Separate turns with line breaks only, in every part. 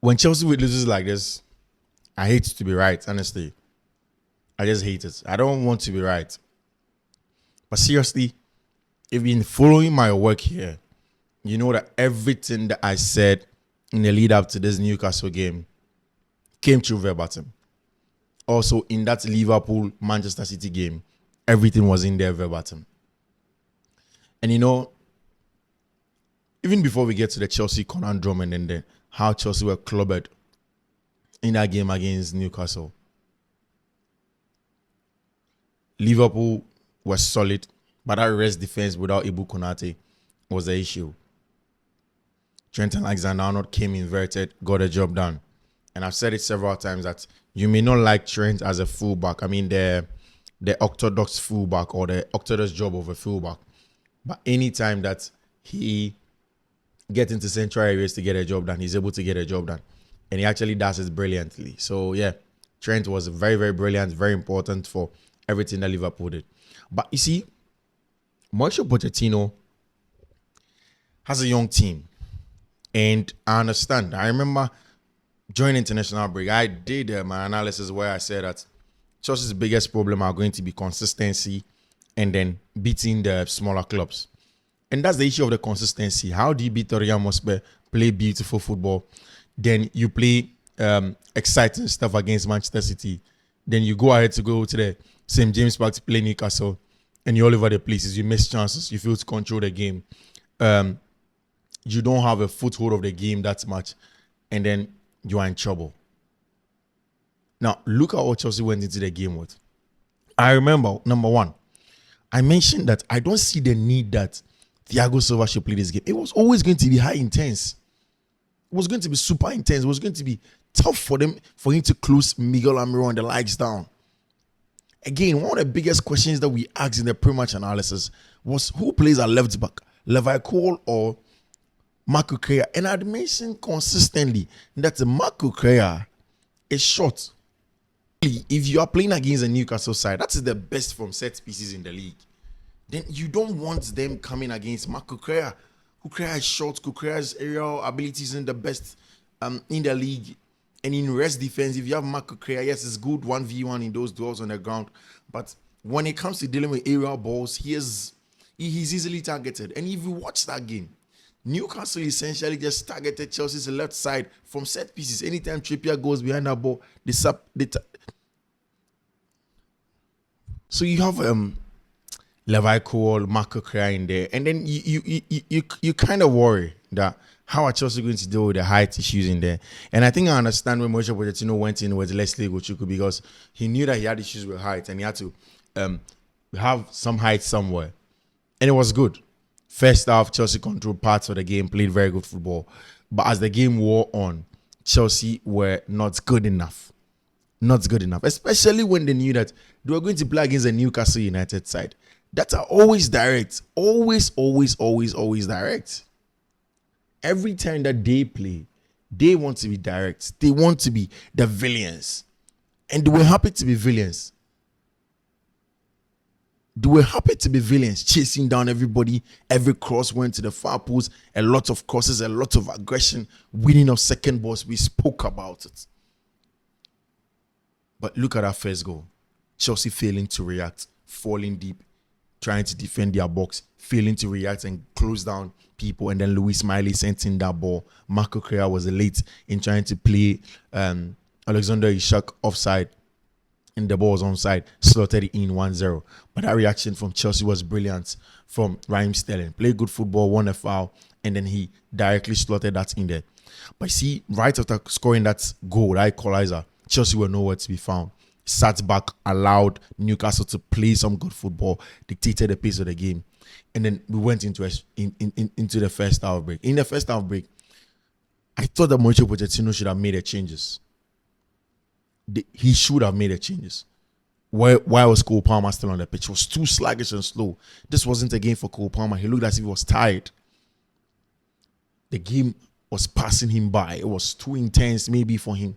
when Chelsea would loses like this, I hate to be right, honestly. I just hate it. I don't want to be right. But seriously, if you've been following my work here, you know that everything that I said in the lead up to this Newcastle game came true verbatim. Also, in that Liverpool-Manchester City game, everything was in there verbatim. And you know, even before we get to the Chelsea conundrum and then how Chelsea were clobbered in that game against Newcastle, Liverpool was solid, but that rest defense without Ibu Konate was the issue. Trent Alexander-Arnold came inverted, got the job done. And I've said it several times that you may not like Trent as a fullback. I mean, the orthodox fullback or the orthodox job of a fullback. But anytime that he gets into central areas to get a job done, he's able to get a job done. And he actually does it brilliantly. So, yeah, Trent was very, very brilliant, very important for everything that Liverpool did. But you see, Mauricio Pochettino has a young team. And I understand. I remember during international break, I did my analysis where I said that Chelsea's biggest problem are going to be consistency and then beating the smaller clubs. And that's the issue of the consistency. How do you beat Tottenham Hotspur, play beautiful football, then you play exciting stuff against Manchester City, then you go ahead to go to the St. James Park to play Newcastle, and you're all over the places, you miss chances, you fail to control the game. You don't have a foothold of the game that much, and then you are in trouble. Now, look at what Chelsea went into the game with. I remember, number one, I mentioned that I don't see the need that Thiago Silva should play this game. It was always going to be high intense. It was going to be super intense. It was going to be tough for him to close Miguel Almiron and the likes down. Again, one of the biggest questions that we asked in the pre-match analysis was who plays at left back, Levi Cole or Marco Correa? And I'd mentioned consistently that Marco Correa is short. If you are playing against a Newcastle side, that is the best from set pieces in the league. Then you don't want them coming against Marco Correa. Correa is short. Correa's aerial abilities isn't the best in the league. And in rest defense, if you have Marco Correa, yes, it's good 1v1 in those duels on the ground. But when it comes to dealing with aerial balls, he's easily targeted. And if you watch that game, Newcastle essentially just targeted Chelsea's left side from set pieces. Anytime Trippier goes behind that ball, so you have Levi Cole, Marco Correa in there, and then you kind of worry that how are Chelsea going to deal with the height issues in there? And I think I understand when Mauricio Pochettino went in with Leslie Gochuku because he knew that he had issues with height and he had to have some height somewhere, and it was good. First half, Chelsea controlled parts of the game, played very good football. But as the game wore on, Chelsea were not good enough. Not good enough. Especially when they knew that they were going to play against a Newcastle United side that are always direct. Always direct. Every time that they play, they want to be direct. They want to be the villains. And they were happy to be villains. They were happy to be villains, chasing down everybody. Every cross went to the far post. A lot of crosses, a lot of aggression, winning of second balls. We spoke about it. But look at that first goal. Chelsea failing to react, falling deep, trying to defend their box, failing to react and close down people. And then Luis Miley sent in that ball. Marco Correa was late in trying to play Alexander Isak offside. And the ball was onside, slotted it in 1-0. But that reaction from Chelsea was brilliant from Raheem Sterling. Played good football, won a foul, and then he directly slotted that in there. But see, right after scoring that goal, that equalizer, Chelsea were nowhere to be found. Sat back, allowed Newcastle to play some good football, dictated the pace of the game. And then we went into the first half break. In the first half break, I thought that Mauricio Pochettino should have made the changes. He should have made the changes. Why was Cole Palmer still on the pitch? He was too sluggish and slow. This wasn't a game for Cole Palmer. He looked as if he was tired. The game was passing him by. It was too intense maybe for him.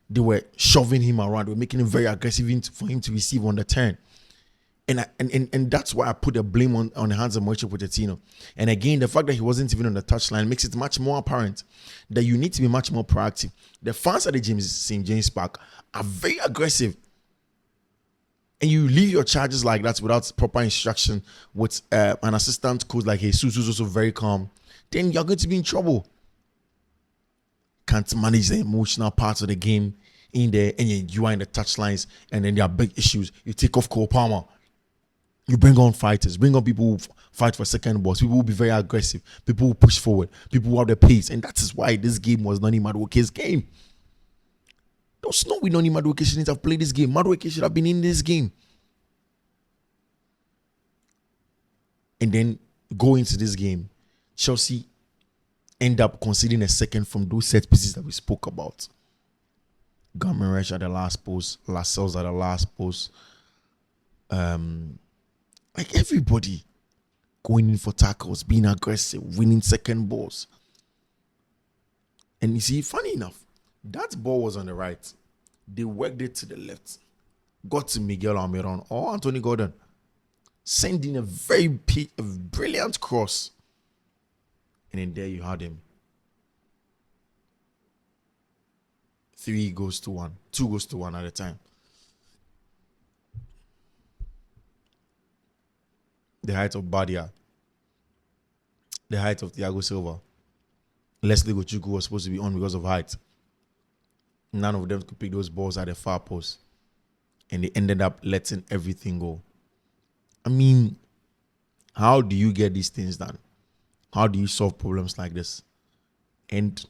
They were shoving him around. They were making him very aggressive for him to receive on the turn. And that's why I put the blame on the hands of Mauricio Pochettino. And again, the fact that he wasn't even on the touchline makes it much more apparent that you need to be much more proactive. The fans at the St. James Park are very aggressive. And you leave your charges like that without proper instruction with an assistant coach like Jesus, who's also very calm, then you're going to be in trouble. Can't manage the emotional parts of the game in there, and you are in the touchlines, and then there are big issues. You take off Cole Palmer. You bring on fighters, bring on people who fight for second balls. People will be very aggressive. People will push forward. People will have the pace. And that is why this game was Noni Maduoke's game. There was no way Noni Maduoke shouldn't have played this game. Maduoke should have been in this game. And then go into this game, Chelsea end up conceding a second from those set pieces that we spoke about. Gameresh at the last post, Lascelles at the last post. Like everybody going in for tackles, being aggressive, winning second balls. And you see, funny enough, that ball was on the right. They worked it to the left. Got to Miguel Almiron or Anthony Gordon. Sending a brilliant cross. And then there you had him. 3 goes to 1. 2 goes to 1 at a time. The height of Badia. The height of Thiago Silva. Leslie Gochuku was supposed to be on because of height. None of them could pick those balls at the far post. And they ended up letting everything go. I mean, how do you get these things done? How do you solve problems like this? And